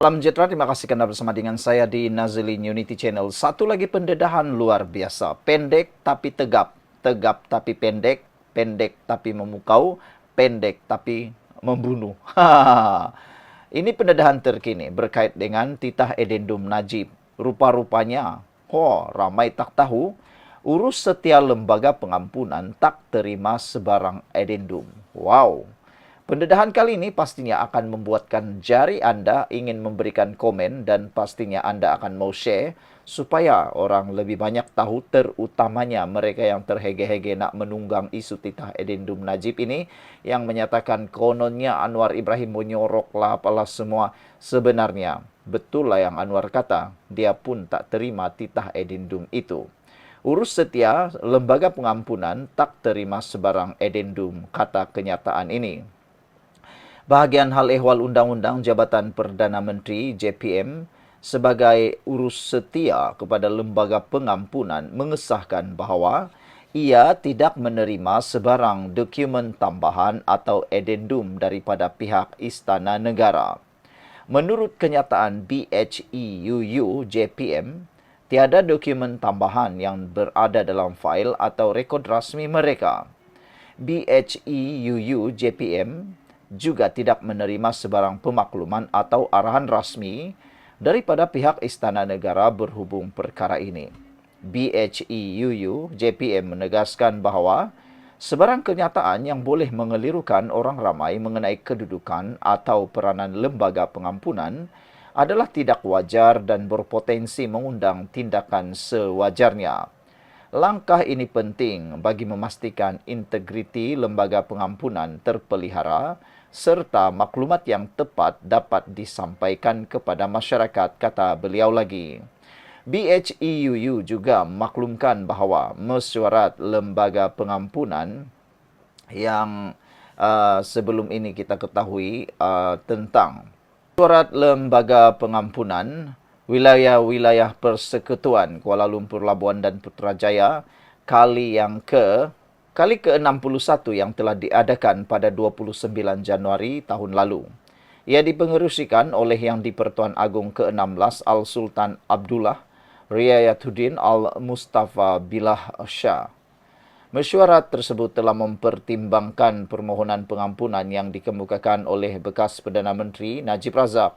Salam sejahtera, terima kasih Anda bersama dengan saya di Nazilin Unity Channel. Satu lagi pendedahan luar biasa. Pendek tapi tegap. Tegap tapi pendek. Pendek tapi memukau. Pendek tapi membunuh. Ini pendedahan terkini berkait dengan titah edendum Najib. Rupa-rupanya, ramai tak tahu, urus setia lembaga pengampunan tak terima sebarang edendum. Wow. Pendedahan kali ini pastinya akan membuatkan jari Anda ingin memberikan komen dan pastinya Anda akan mau share supaya orang lebih banyak tahu, terutamanya mereka yang terhege-hege nak menunggang isu titah edendum Najib ini yang menyatakan kononnya Anwar Ibrahim menyorok lah apalah semua. Sebenarnya betul lah yang Anwar kata, dia pun tak terima titah edendum itu. Urus setia lembaga pengampunan tak terima sebarang edendum, kata kenyataan ini. Bahagian hal ehwal Undang-Undang Jabatan Perdana Menteri JPM sebagai urus setia kepada lembaga pengampunan mengesahkan bahawa ia tidak menerima sebarang dokumen tambahan atau edendum daripada pihak Istana Negara. Menurut kenyataan BHEUU JPM, tiada dokumen tambahan yang berada dalam fail atau rekod rasmi mereka. BHEUU JPM juga tidak menerima sebarang pemakluman atau arahan rasmi daripada pihak Istana Negara berhubung perkara ini. BHEUU JPM menegaskan bahawa sebarang kenyataan yang boleh mengelirukan orang ramai mengenai kedudukan atau peranan lembaga pengampunan adalah tidak wajar dan berpotensi mengundang tindakan sewajarnya. Langkah ini penting bagi memastikan integriti lembaga pengampunan terpelihara serta maklumat yang tepat dapat disampaikan kepada masyarakat, kata beliau lagi. BHEUU juga maklumkan bahawa mesyuarat lembaga pengampunan yang sebelum ini kita ketahui tentang mesyuarat lembaga pengampunan wilayah-wilayah persekutuan Kuala Lumpur, Labuan dan Putrajaya kali ke-61 yang telah diadakan pada 29 Januari tahun lalu. Ia dipengerusikan oleh Yang di-Pertuan Agong ke-16 Al-Sultan Abdullah Riayatuddin Al-Mustafa Billah Shah. Mesyuarat tersebut telah mempertimbangkan permohonan pengampunan yang dikemukakan oleh bekas Perdana Menteri Najib Razak.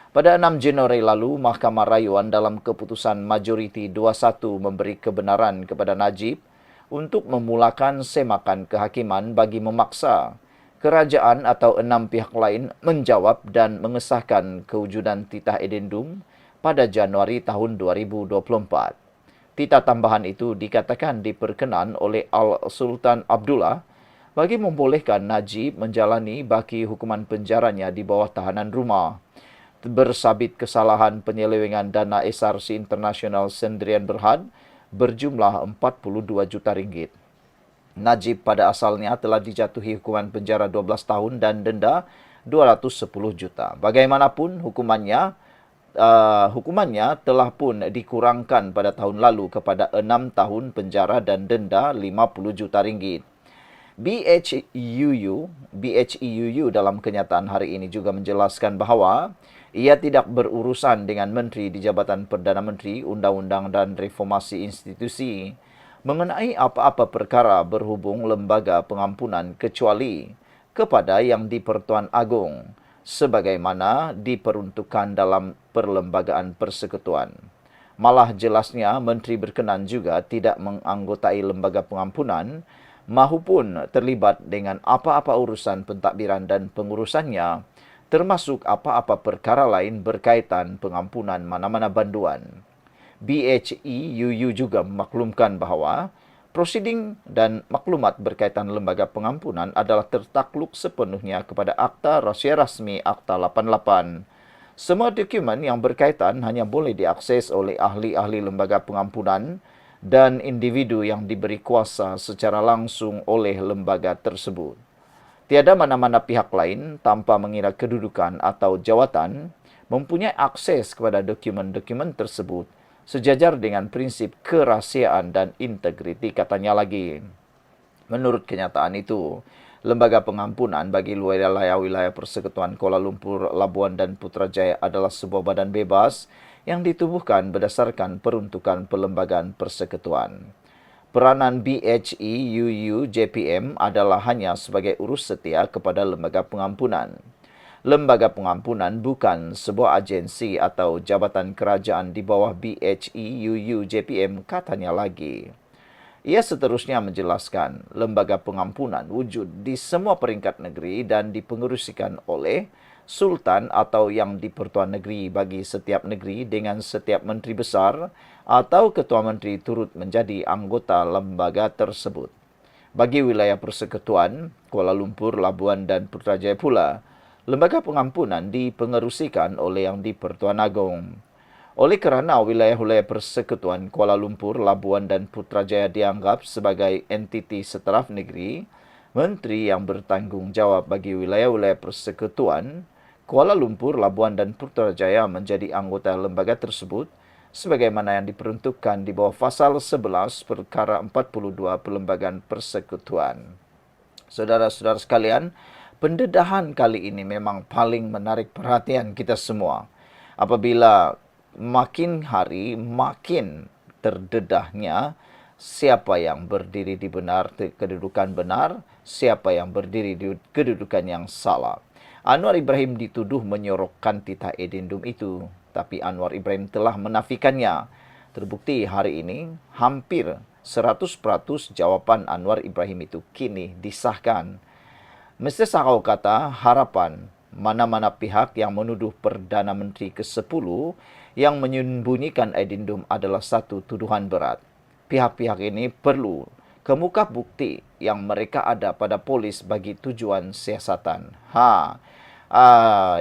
Pada 6 Januari lalu, Mahkamah Rayuan dalam keputusan majoriti 2-1 memberi kebenaran kepada Najib untuk memulakan semakan kehakiman bagi memaksa kerajaan atau 6 pihak lain menjawab dan mengesahkan kewujudan titah edendum pada Januari tahun 2024. Titah tambahan itu dikatakan diperkenan oleh Al-Sultan Abdullah bagi membolehkan Najib menjalani baki hukuman penjaranya di bawah tahanan rumah. Bersabit kesalahan penyelewengan dana SRC International Sendirian Berhad berjumlah 42 juta ringgit. Najib pada asalnya telah dijatuhi hukuman penjara 12 tahun dan denda 210 juta. Bagaimanapun hukumannya telah pun dikurangkan pada tahun lalu kepada 6 tahun penjara dan denda 50 juta ringgit. BHEUU dalam kenyataan hari ini juga menjelaskan bahawa ia tidak berurusan dengan Menteri di Jabatan Perdana Menteri, Undang-Undang dan Reformasi Institusi mengenai apa-apa perkara berhubung lembaga pengampunan kecuali kepada Yang di-Pertuan Agong sebagaimana diperuntukkan dalam Perlembagaan Persekutuan. Malah jelasnya Menteri berkenan juga tidak menganggotai lembaga pengampunan mahupun terlibat dengan apa-apa urusan pentadbiran dan pengurusannya, termasuk apa-apa perkara lain berkaitan pengampunan mana-mana banduan. BHEUU juga memaklumkan bahawa prosiding dan maklumat berkaitan lembaga pengampunan adalah tertakluk sepenuhnya kepada Akta Rahsia Rasmi Akta 88. Semua dokumen yang berkaitan hanya boleh diakses oleh ahli-ahli lembaga pengampunan dan individu yang diberi kuasa secara langsung oleh lembaga tersebut. Tiada mana-mana pihak lain tanpa mengira kedudukan atau jawatan mempunyai akses kepada dokumen-dokumen tersebut sejajar dengan prinsip kerahsiaan dan integriti, katanya lagi. Menurut kenyataan itu, Lembaga pengampunan bagi wilayah-wilayah Persekutuan Kuala Lumpur, Labuan dan Putrajaya adalah sebuah badan bebas yang ditubuhkan berdasarkan peruntukan Perlembagaan Persekutuan. Peranan BHE UU JPM adalah hanya sebagai urus setia kepada lembaga pengampunan. Lembaga pengampunan bukan sebuah agensi atau jabatan kerajaan di bawah BHE UU JPM, katanya lagi. Ia seterusnya menjelaskan, lembaga pengampunan wujud di semua peringkat negeri dan dipengerusikan oleh Sultan atau yang di-Pertuan Negeri bagi setiap negeri, dengan setiap menteri besar atau ketua menteri turut menjadi anggota lembaga tersebut. Bagi wilayah Persekutuan Kuala Lumpur, Labuan dan Putrajaya pula, lembaga pengampunan dipengerusikan oleh yang di-Pertuan Agong. Oleh kerana wilayah-wilayah Persekutuan Kuala Lumpur, Labuan dan Putrajaya dianggap sebagai entiti setaraf negeri, menteri yang bertanggungjawab bagi wilayah-wilayah Persekutuan Kuala Lumpur, Labuan dan Putrajaya menjadi anggota lembaga tersebut sebagaimana yang diperuntukkan di bawah Pasal 11 Perkara 42 Perlembagaan Persekutuan. Saudara-saudara sekalian, pendedahan kali ini memang paling menarik perhatian kita semua. Apabila makin hari makin terdedahnya siapa yang berdiri di kedudukan benar, siapa yang berdiri di kedudukan yang salah. Anwar Ibrahim dituduh menyorokkan titah edendum itu, tapi Anwar Ibrahim telah menafikannya. Terbukti hari ini hampir 100% jawapan Anwar Ibrahim itu kini disahkan. Mr. Sakau kata harapan mana-mana pihak yang menuduh Perdana Menteri ke-10 yang menyembunyikan edendum adalah satu tuduhan berat. Pihak-pihak ini perlu kemuka bukti yang mereka ada pada polis bagi tujuan siasatan.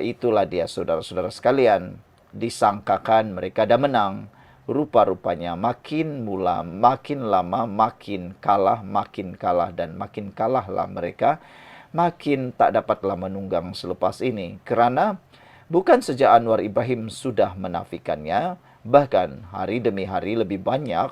Itulah dia saudara-saudara sekalian. Disangkakan mereka dah menang. Rupa-rupanya makin lama makin kalah dan makin kalahlah mereka. Makin tak dapatlah menunggang selepas ini. Kerana bukan sejak Anwar Ibrahim sudah menafikannya, bahkan hari demi hari lebih banyak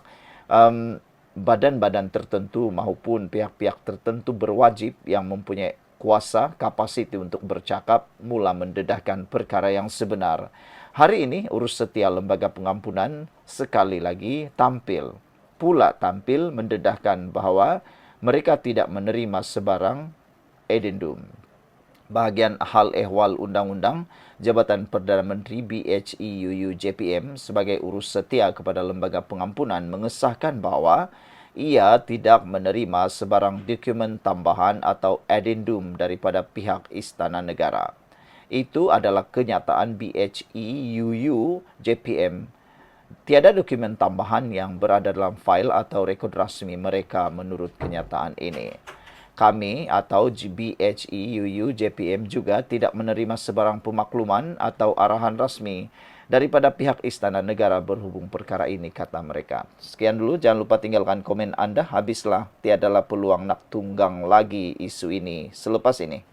badan-badan tertentu maupun pihak-pihak tertentu berwajib yang mempunyai kuasa, kapasiti untuk bercakap, mula mendedahkan perkara yang sebenar. Hari ini, urus setia lembaga pengampunan sekali lagi tampil mendedahkan bahawa mereka tidak menerima sebarang edendum. Bahagian hal ehwal undang-undang Jabatan Perdana Menteri BHE UU JPM sebagai urus setia kepada lembaga pengampunan mengesahkan bahawa ia tidak menerima sebarang dokumen tambahan atau addendum daripada pihak Istana Negara. Itu adalah kenyataan BHE UU JPM. Tiada dokumen tambahan yang berada dalam fail atau rekod rasmi mereka menurut kenyataan ini. Kami atau BHE UU JPM juga tidak menerima sebarang pemakluman atau arahan rasmi daripada pihak Istana Negara berhubung perkara ini, kata mereka. Sekian dulu, jangan lupa tinggalkan komen anda. Habislah, tiadalah peluang nak tunggang lagi isu ini selepas ini.